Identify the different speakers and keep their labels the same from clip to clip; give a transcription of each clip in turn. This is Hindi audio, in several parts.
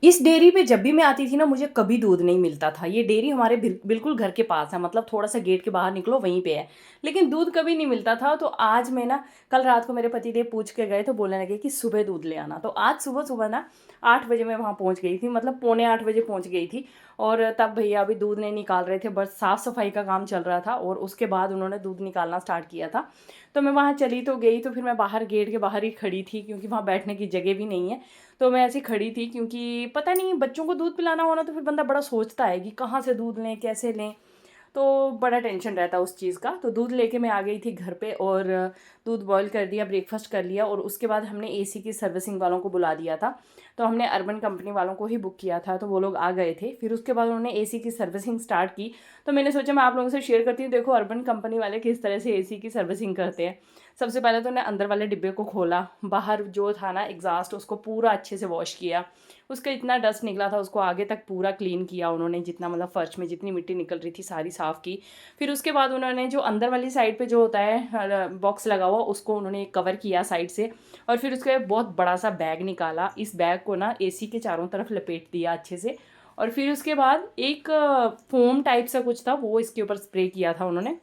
Speaker 1: इस डेयरी पे जब भी मैं आती थी ना, मुझे कभी दूध नहीं मिलता था। ये डेयरी हमारे बिल्कुल घर के पास है, मतलब थोड़ा-सा गेट के बाहर निकलो वहीं पे है। लेकिन दूध कभी नहीं मिलता था, तो आज मैं ना कल रात को मेरे पतिदेव पूछ के गए तो बोलने लगे कि सुबह दूध ले आना। तो आज सुबह-सुबह ना 8 बजे मैं वहाँ पहुँच गई थी, मतलब पौने 8 बजे पहुँच गई थी। और तब भैया अभी दूध नहीं निकाल रहे थे, बस साफ-सफाई का काम चल रहा था और उसके बाद उन्होंने दूध निकालना स्टार्ट किया था। तो मैं वहाँ चली तो गई, तो फिर मैं बाहर गेट के बाहर ही खड़ी थी क्योंकि वहाँ बैठने की जगह भी नहीं है। तो मैं ऐसे ही खड़ी थी क्योंकि पता नहीं, बच्चों को दूध पिलाना हो ना तो फिर बंदा बड़ा सोचता है कि कहाँ से दूध लें, कैसे लें। तो बड़ा टेंशन रहता है उस चीज़ का। तो दूध लेके मैं आ गई थी घर पे और दूध बॉयल कर दिया, ब्रेकफास्ट कर लिया और उसके बाद हमने एसी की सर्विसिंग वालों को बुला दिया था। तो हमने अर्बन कंपनी वालों को ही बुक किया था, तो वो लोग आ गए थे। फिर उसके बाद उन्होंने एसी की सर्विसिंग स्टार्ट की। तो मैंने सोचा मैं आप लोगों से शेयर करती हूँ, देखो अर्बन कंपनी वाले किस तरह से एसी की सर्विसिंग करते हैं। सबसे पहले तो उन्होंने अंदर वाले डिब्बे को खोला, बाहर जो था ना एग्जॉस्ट, उसको पूरा अच्छे से वॉश किया। उसका इतना डस्ट निकला था उसको आगे तक पूरा क्लीन किया उन्होंने, जितना मतलब फ़र्श में जितनी मिट्टी निकल रही थी सारी साफ़ की। फिर उसके बाद उन्होंने जो अंदर वाली साइड पे जो होता है बॉक्स लगा हुआ, उसको उन्होंने कवर किया साइड से। और फिर उसके बाद बहुत बड़ा सा बैग निकाला, इस बैग को ना एसी के चारों तरफ लपेट दिया अच्छे से। और फिर उसके बाद एक फ़ोम टाइप सा कुछ था, वो इसके ऊपर स्प्रे किया था उन्होंने।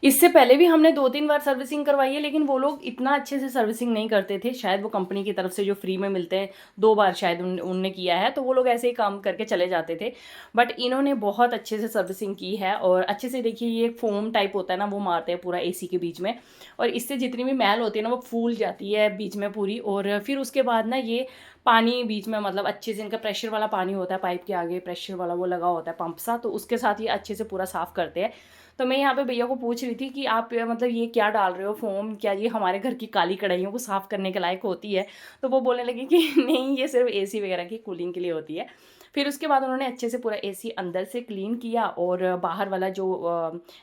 Speaker 1: इससे पहले भी हमने 2-3 बार सर्विसिंग करवाई है, लेकिन वो लोग इतना अच्छे से सर्विसिंग नहीं करते थे। शायद वो कंपनी की तरफ से जो फ्री में मिलते हैं, 2 बार शायद उनने किया है, तो वो लोग ऐसे ही काम करके चले जाते थे। बट इन्होंने बहुत अच्छे से सर्विसिंग की है और अच्छे से, देखिए ये फ़ोम टाइप होता है ना, वो मारते हैं पूरा एसी के बीच में। और इससे जितनी भी मैल होती है ना, वो फूल जाती है बीच में पूरी। और फिर उसके बाद ना ये पानी बीच में, मतलब अच्छे से इनका प्रेशर वाला पानी होता है, पाइप के आगे प्रेशर वाला वो लगा होता है पंप सा, तो उसके साथ ये अच्छे से पूरा साफ़ करते हैं। तो मैं यहाँ पे भैया को पूछ रही थी कि आप मतलब ये क्या डाल रहे हो फ़ोम, क्या ये हमारे घर की काली कढ़ाइयों को साफ़ करने के लायक होती है? तो वो बोलने लगे कि नहीं, ये सिर्फ़ एसी वगैरह की कूलिंग के लिए होती है। फिर उसके बाद उन्होंने अच्छे से पूरा एसी अंदर से क्लीन किया और बाहर वाला जो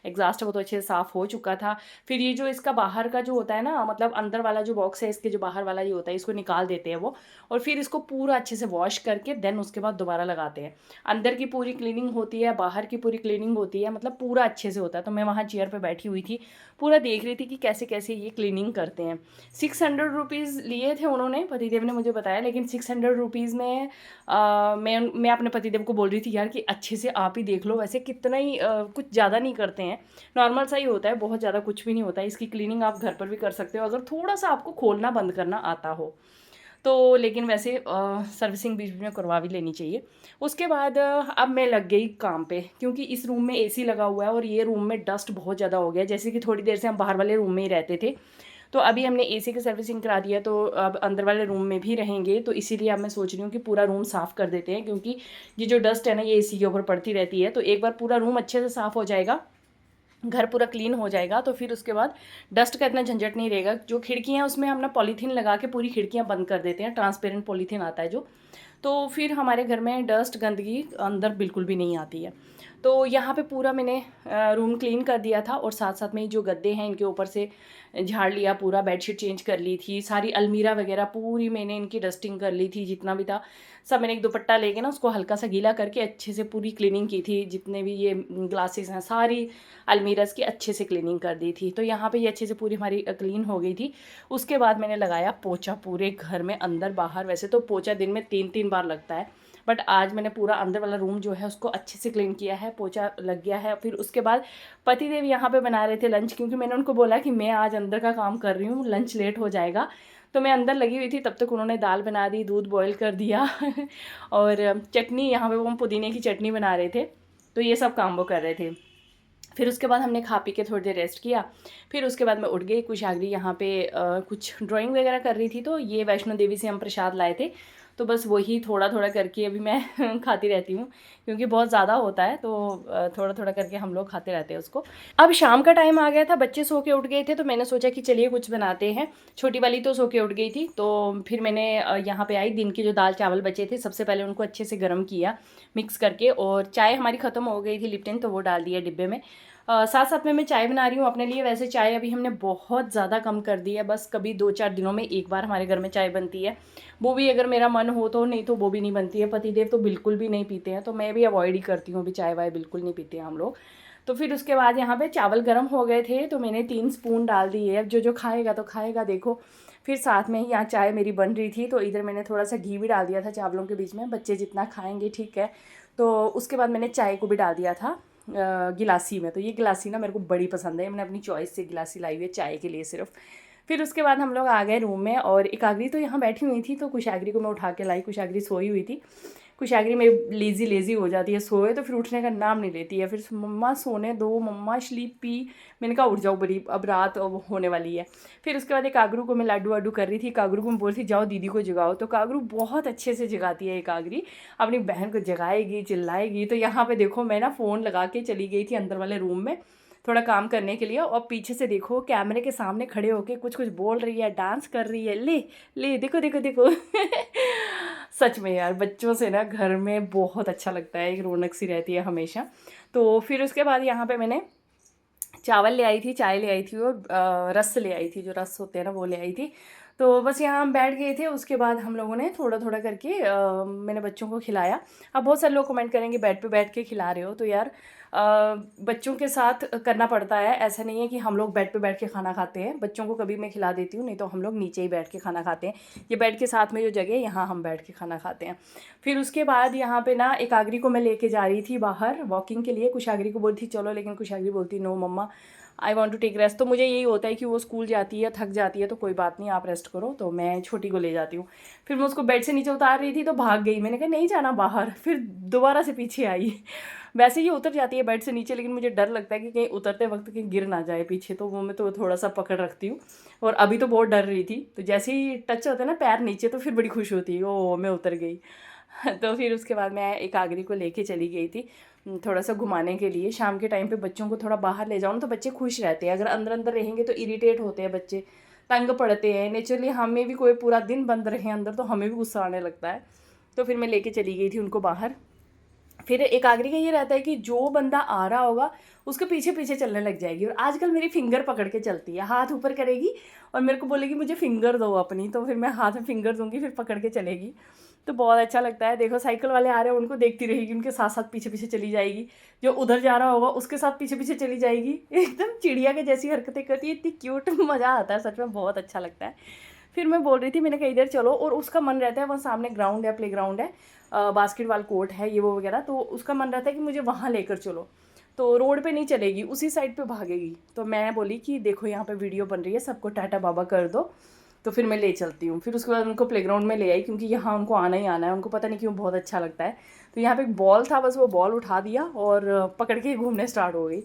Speaker 1: एग्ज़ॉस्ट है वो तो अच्छे से साफ़ हो चुका था। फिर ये जो इसका बाहर का जो होता है ना, मतलब अंदर वाला जो बॉक्स है इसके, जो बाहर वाला ये होता है, इसको निकाल देते हैं वो। और फिर इसको पूरा अच्छे से वॉश करके देन उसके बाद दोबारा लगाते हैं। अंदर की पूरी क्लीनिंग होती है, बाहर की पूरी क्लीनिंग होती है, मतलब पूरा अच्छे से होता है। तो मैं वहाँ चेयर पे बैठी हुई थी, पूरा देख रही थी कि कैसे-कैसे ये क्लीनिंग करते हैं। 600 रुपीज़ लिए थे उन्होंने, पतिदेव ने मुझे बताया, लेकिन 600 रुपीज़ में मैं अपने पतिदेव को बोल रही थी यार कि अच्छे से आप ही देख लो, वैसे कितना ही कुछ ज़्यादा नहीं करते हैं, नॉर्मल सा ही होता है, बहुत ज़्यादा कुछ भी नहीं होता है। इसकी क्लीनिंग आप घर पर भी कर सकते हो अगर थोड़ा-सा आपको खोलना बंद करना आता हो। तो लेकिन वैसे सर्विसिंग बीच-बीच में करवा भी लेनी चाहिए। उसके बाद अब मैं लग गई काम पे, क्योंकि इस रूम में एसी लगा हुआ है और ये रूम में डस्ट बहुत ज़्यादा हो गया है। जैसे कि थोड़ी देर से हम बाहर वाले रूम में ही रहते थे, तो अभी हमने एसी की सर्विसिंग करा दी है, तो अब अंदर वाले रूम में भी रहेंगे। तो इसीलिए अब मैं सोच रही हूँ कि पूरा रूम साफ़ कर देते हैं, क्योंकि ये जो डस्ट है ना, ये एसी के ऊपर पड़ती रहती है। तो एक बार पूरा रूम अच्छे से साफ़ हो जाएगा, घर पूरा क्लीन हो जाएगा, तो फिर उसके बाद डस्ट का इतना झंझट नहीं रहेगा। जो खिड़कियाँ हैं उसमें हम ना पॉलीथीन लगा के पूरी खिड़कियाँ बंद कर देते हैं, ट्रांसपेरेंट पॉलीथीन आता है जो। तो फिर हमारे घर में डस्ट गंदगी अंदर बिल्कुल भी नहीं आती है। तो यहाँ पे पूरा मैंने रूम क्लीन कर दिया था और साथ-साथ में जो गद्दे हैं इनके ऊपर से झाड़ लिया, पूरा बेडशीट चेंज कर ली थी, सारी अलमीरा वगैरह पूरी मैंने इनकी डस्टिंग कर ली थी, जितना भी था सब मैंने एक दुपट्टा लेके ना उसको हल्का सा गीला करके अच्छे से पूरी क्लीनिंग की थी। जितने भी ये ग्लासेस हैं सारी अलमीराज़ की अच्छे से क्लीनिंग कर दी थी। तो यहाँ पे ये अच्छे से पूरी हमारी क्लीन हो गई थी। उसके बाद मैंने लगाया पोछा पूरे घर में, अंदर बाहर। वैसे तो पोछा दिन में 3-3 बार लगता है, बट आज मैंने पूरा अंदर वाला रूम जो है उसको अच्छे से क्लीन किया है, पोछा लग गया है। फिर उसके बाद पतिदेव यहाँ पे बना रहे थे लंच, क्योंकि मैंने उनको बोला कि मैं आज अंदर का काम कर रही हूँ, लंच लेट हो जाएगा। तो मैं अंदर लगी हुई थी, तब तक उन्होंने दाल बना दी, दूध बॉयल कर दिया और चटनी, यहाँ पे वो हम पुदीने की चटनी बना रहे थे। तो ये सब काम वो कर रहे थे। फिर उसके बाद हमने खा पी के थोड़ी देर रेस्ट किया। फिर उसके बाद मैं उठ गई, कुशाग्री यहाँ पे कुछ ड्राइंग वगैरह कर रही थी। तो ये वैष्णो देवी से हम प्रसाद लाए थे, तो बस वही थोड़ा-थोड़ा करके अभी मैं खाती रहती हूँ, क्योंकि बहुत ज़्यादा होता है, तो थोड़ा-थोड़ा करके हम लोग खाते रहते हैं उसको। अब शाम का टाइम आ गया था, बच्चे सो के उठ गए थे, तो मैंने सोचा कि चलिए कुछ बनाते हैं। छोटी वाली तो सो के उठ गई थी, तो फिर मैंने यहाँ पे आई, दिन के जो दाल-चावल बचे थे सबसे पहले उनको अच्छे से गर्म किया मिक्स करके, और चाय हमारी ख़त्म हो गई थी लिप्टन, तो वो डाल दिया डिब्बे में। साथ-साथ में मैं चाय बना रही हूँ अपने लिए। वैसे चाय अभी हमने बहुत ज़्यादा कम कर दी है, बस कभी 2-4 दिनों में एक बार हमारे घर में चाय बनती है, वो भी अगर मेरा मन हो तो, नहीं तो वो भी नहीं बनती है। पतिदेव तो बिल्कुल भी नहीं पीते हैं, तो मैं भी अवॉइड ही करती हूँ, अभी चाय-वाय बिल्कुल नहीं पीते हैं हम लोग। तो फिर उसके बाद यहाँ पे चावल गर्म हो गए थे, तो मैंने 3 स्पून डाल दिए। अब जो-जो खाएगा तो खाएगा, देखो फिर साथ में ही यहाँ चाय मेरी बन रही थी, तो इधर मैंने थोड़ा सा घी भी डाल दिया था चावलों के बीच में, बच्चे जितना खाएंगे ठीक है। तो उसके बाद मैंने चाय को भी डाल दिया था गिलासी में। तो ये गिलासी ना मेरे को बड़ी पसंद है, मैंने अपनी चॉइस से गिलासी लाई हुई है चाय के लिए सिर्फ। फिर उसके बाद हम लोग आ गए रूम में, और एकाग्री तो यहाँ बैठी हुई थी, तो कुशाग्री को मैं उठा के लाई। कुशाग्री सोई हुई थी। कुशाग्री में लेज़ी लेज़ी हो जाती है, सोए तो फिर उठने का नाम नहीं लेती है, फिर मम्मा सोने दो, मम्मा स्लीपी। मैंने कहा उठ जाओ बड़ी, अब रात अब होने वाली है। फिर उसके बाद एक कागरू को मैं लाडू वाडू कर रही थी, कागरू को मैं बोल रही थी जाओ दीदी को जगाओ। तो कागरू बहुत अच्छे से जगाती है एकाग्री, अपनी बहन को जगाएगी, चिल्लाएगी। तो यहाँ पे देखो मैं ना फ़ोन लगा के चली गई थी अंदर वाले रूम में थोड़ा काम करने के लिए, और पीछे से देखो कैमरे के सामने खड़े होके कुछ कुछ बोल रही है, डांस कर रही है। ले ले देखो देखो देखो सच में यार बच्चों से ना घर में बहुत अच्छा लगता है, एक रौनक सी रहती है हमेशा। तो फिर उसके बाद यहाँ पे मैंने चावल ले आई थी, चाय ले आई थी, और रस ले आई थी, जो रस होते हैं ना वो ले आई थी। तो बस यहाँ हम बैठ गए थे। उसके बाद हम लोगों ने थोड़ा थोड़ा करके मैंने बच्चों को खिलाया। अब बहुत सारे लोग कमेंट करेंगे बेड पे बैठ के खिला रहे हो, तो यार बच्चों के साथ करना पड़ता है। ऐसा नहीं है कि हम लोग बेड पे बैठ के खाना खाते हैं, बच्चों को कभी मैं खिला देती हूँ, नहीं तो हम लोग नीचे ही बैठ के खाना खाते हैं। ये बेड के साथ में जो जगह है यहाँ हम बैठ के खाना खाते हैं। फिर उसके बाद यहाँ पे ना एकाग्री को मैं लेके जा रही थी बाहर वॉकिंग के लिए। कुशाग्री को बोलती चलो, लेकिन कुशाग्री बोलती no mama I want to take rest. तो मुझे यही होता है कि वो स्कूल जाती है, थक जाती है, तो कोई बात नहीं आप रेस्ट करो, तो मैं छोटी को ले जाती हूँ। फिर मैं उसको बेड से नीचे उतार रही थी तो भाग गई, मैंने कहा नहीं जाना बाहर। फिर दोबारा से पीछे आई। वैसे ही उतर जाती है बेड से नीचे, लेकिन मुझे डर लगता है कि कहीं उतरते वक्त कहीं गिर ना जाए पीछे, तो वो मैं तो थोड़ा सा पकड़ रखती हूँ। और अभी तो बहुत डर रही थी, तो जैसे ही टच होता है ना पैर नीचे, तो फिर बड़ी खुश होती है, ओ मैं उतर गई। तो फिर उसके बाद मैं एकाग्री को लेके चली गई थी थोड़ा सा घुमाने के लिए। शाम के टाइम पे बच्चों को थोड़ा बाहर ले जाओ ना तो बच्चे खुश रहते हैं, अगर अंदर अंदर रहेंगे तो इरिटेट होते हैं बच्चे, तंग पड़ते हैं। नेचुरली हमें भी कोई पूरा दिन बंद रहे अंदर तो हमें भी गुस्सा आने लगता है। तो फिर मैं लेके चली गई थी उनको बाहर। फिर एकाग्री का ये रहता है कि जो बंदा आ रहा होगा उसके पीछे पीछे चलने लग जाएगी, और आजकल मेरी फिंगर पकड़ के चलती है, हाथ ऊपर करेगी और मेरे को बोलेगी मुझे फिंगर दो अपनी, तो फिर मैं हाथ में फिंगर दूंगी, फिर पकड़ के चलेगी। तो बहुत अच्छा लगता है। देखो साइकिल वाले आ रहे हैं उनको देखती रहेगी, उनके साथ साथ पीछे पीछे चली जाएगी, जो उधर जा रहा होगा उसके साथ पीछे पीछे चली जाएगी। एकदम चिड़िया के जैसी हरकतें करती है, इतनी क्यूट, मज़ा आता है सच में, बहुत अच्छा लगता है। फिर मैं बोल रही थी मैंने कहा इधर चलो, और उसका मन रहता है, वहाँ सामने ग्राउंड है, प्ले ग्राउंड है, बास्केटबॉल कोर्ट है ये वो वगैरह, तो उसका मन रहता है कि मुझे वहाँ लेकर चलो। तो रोड पे नहीं चलेगी, उसी साइड पे भागेगी। तो मैं बोली कि देखो यहाँ पे वीडियो बन रही है, सबको टाटा बाबा कर दो, तो फिर मैं ले चलती हूँ। फिर उसके बाद उनको प्लेग्राउंड में ले आई, क्योंकि यहाँ उनको आना ही आना है, उनको पता नहीं क्यों बहुत अच्छा लगता है। तो यहाँ पे एक बॉल था, बस वो बॉल उठा दिया और पकड़ के घूमने स्टार्ट हो गई।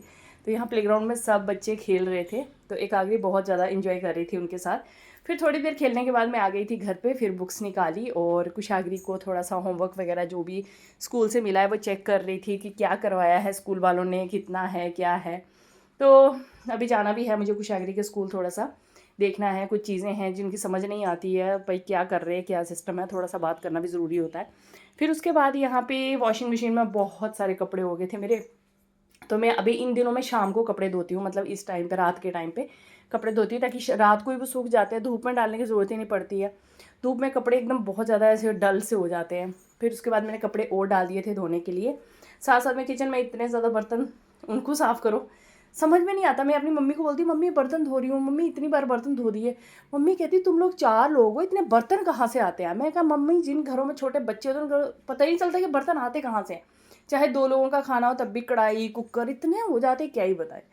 Speaker 1: तो यहाँ प्लेग्राउंड में सब बच्चे खेल रहे थे, तो एकाग्री बहुत ज़्यादा इन्जॉय कर रही थी उनके साथ। फिर थोड़ी देर खेलने के बाद मैं आ गई थी घर पे, फिर बुक्स निकाली और कुशाग्री को थोड़ा सा होमवर्क वगैरह जो भी स्कूल से मिला है वो चेक कर रही थी कि क्या करवाया है स्कूल वालों ने, कितना है क्या है। तो अभी जाना भी है मुझे कुशाग्री के स्कूल, थोड़ा सा देखना है, कुछ चीज़ें हैं जिनकी समझ नहीं आती है भाई क्या कर रहे हैं, क्या सिस्टम है, थोड़ा सा बात करना भी ज़रूरी होता है। फिर उसके बाद यहाँ पे वॉशिंग मशीन में बहुत सारे कपड़े हो गए थे मेरे, तो मैं अभी इन दिनों में शाम को कपड़े धोती हूँ, मतलब इस टाइम पे रात के टाइम पे कपड़े धोती हूँ, ताकि रात को ही वो सूख जाते हैं, धूप में डालने की ज़रूरत ही नहीं पड़ती है। धूप में कपड़े एकदम बहुत ज़्यादा ऐसे डल से हो जाते हैं। फिर उसके बाद मैंने कपड़े और डाल दिए थे धोने के लिए। साथ साथ में किचन में इतने ज़्यादा बर्तन, उनको साफ़ करो, समझ में नहीं आता। मैं अपनी मम्मी को बोलती मम्मी बर्तन धो रही हूँ, मम्मी इतनी बार बर्तन धो दिए। मम्मी कहती तुम लोग 4 लोग हो, इतने बर्तन कहाँ से आते हैं। मैं कहा मम्मी जिन घरों में छोटे बच्चे होते हैं उन पता ही नहीं चलता कि बर्तन आते कहाँ से हैं। चाहे 2 लोगों का खाना हो तब भी कढ़ाई कुकर इतने हो जाते क्या ही बताए।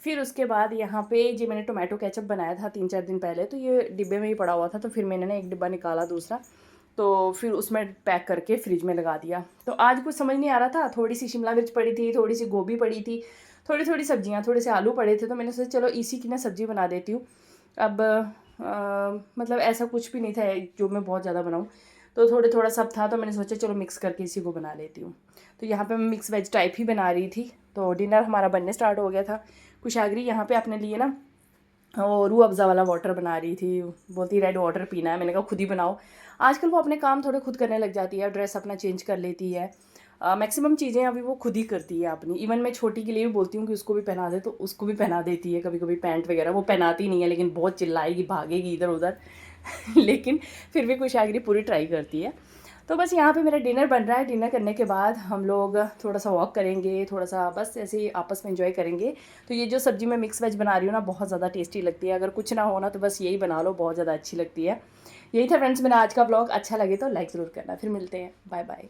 Speaker 1: फिर उसके बाद यहाँ पे जी मैंने टोमेटो केचप बनाया था 3-4 दिन पहले, तो ये डिब्बे में ही पड़ा हुआ था, तो फिर मैंने ना एक डिब्बा निकाला दूसरा, तो फिर उसमें पैक करके फ्रिज में लगा दिया। तो आज कुछ समझ नहीं आ रहा था, थोड़ी सी शिमला मिर्च पड़ी थी, थोड़ी सी गोभी पड़ी थी, थोड़ी थोड़ी सब्जियाँ, थोड़े से आलू पड़े थे, तो मैंने सोचा चलो इसी की ना सब्ज़ी बना देती हूँ। अब मतलब ऐसा कुछ भी नहीं था जो मैं बहुत ज़्यादा बनाऊँ, तो थोड़े थोड़ा सब था, तो मैंने सोचा चलो मिक्स करके इसी को बना लेती हूँ। तो यहाँ पे मैं मिक्स वेज टाइप ही बना रही थी। तो डिनर हमारा बनने स्टार्ट हो गया था। कुशाग्री यहाँ पे अपने लिए ना वो रूह अफ़ज़ा वाला वाटर बना रही थी, बोलती रेड वाटर पीना है। मैंने कहा खुद ही बनाओ। आजकल वो अपने काम थोड़े खुद करने लग जाती है, ड्रेस अपना चेंज कर लेती है, मैक्सिमम चीज़ें अभी वो खुद ही करती है अपनी। इवन मैं छोटी के लिए भी बोलती हूँ कि उसको भी पहना दे, तो उसको भी पहना देती है कभी कभी पैंट वगैरह। वो पहनाती नहीं है लेकिन बहुत चिल्लाएगी, भागेगी इधर उधर लेकिन फिर भी कुशाग्री पूरी ट्राई करती है। तो बस यहाँ पे मेरा डिनर बन रहा है। डिनर करने के बाद हम लोग थोड़ा सा वॉक करेंगे, थोड़ा सा बस ऐसे ही आपस में एंजॉय करेंगे। तो ये जो सब्ज़ी मैं मिक्स वेज बना रही हूँ ना, बहुत ज़्यादा टेस्टी लगती है। अगर कुछ ना हो ना तो बस यही बना लो, बहुत ज़्यादा अच्छी लगती है। यही था फ्रेंड्स मेरा आज का ब्लॉग। अच्छा लगे तो लाइक ज़रूर करना। फिर मिलते हैं, बाय बाय।